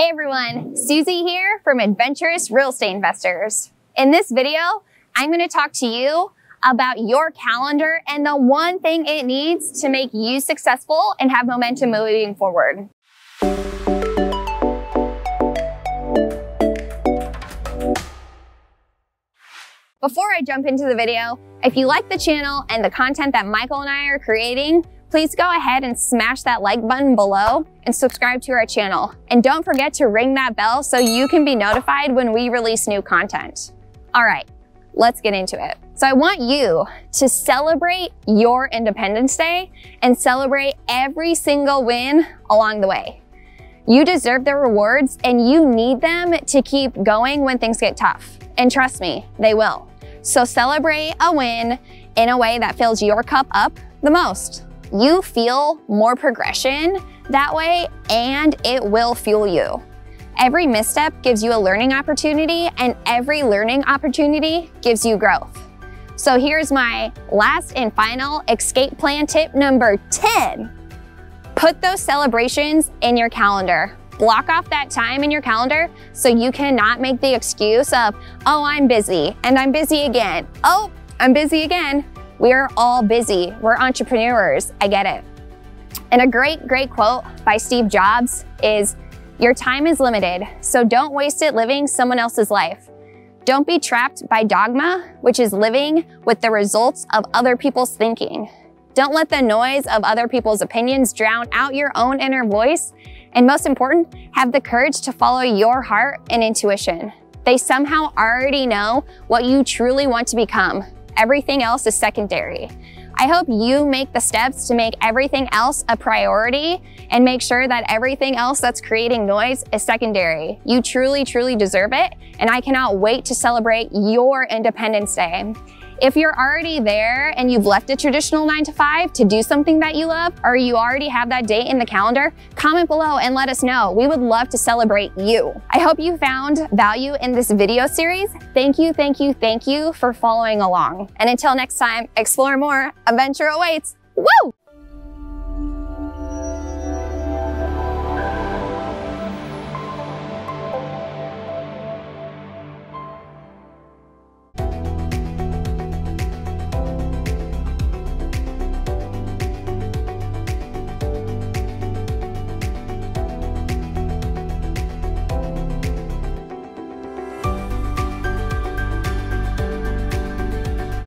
Hey everyone, Susie here from Adventurous Real Estate Investors. In this video, I'm going to talk to you about your calendar and the one thing it needs to make you successful and have momentum moving forward. Before I jump into the video, if you like the channel and the content that Michael and I are creating, please go ahead and smash that like button below and subscribe to our channel. And don't forget to ring that bell so you can be notified when we release new content. All right, let's get into it. So I want you to celebrate your Independence Day and celebrate every single win along the way. You deserve the rewards and you need them to keep going when things get tough. And trust me, they will. So celebrate a win in a way that fills your cup up the most. You feel more progression that way, and it will fuel you. Every misstep gives you a learning opportunity, and every learning opportunity gives you growth. So here's my last and final escape plan tip number 10. Put those celebrations in your calendar. Block off that time in your calendar so you cannot make the excuse of, oh, I'm busy, and I'm busy again. Oh, I'm busy again. We're all busy. We're entrepreneurs. I get it. And a great quote by Steve Jobs is, your time is limited, so don't waste it living someone else's life. Don't be trapped by dogma, which is living with the results of other people's thinking. Don't let the noise of other people's opinions drown out your own inner voice. And most important, have the courage to follow your heart and intuition. They somehow already know what you truly want to become. Everything else is secondary. I hope you make the steps to make everything else a priority and make sure that everything else that's creating noise is secondary. You truly deserve it, and I cannot wait to celebrate your Independence Day. If you're already there and you've left a traditional 9-to-5 to do something that you love, or you already have that date in the calendar, comment below and let us know. We would love to celebrate you. I hope you found value in this video series. Thank you for following along. And until next time, explore more, adventure awaits. Woo!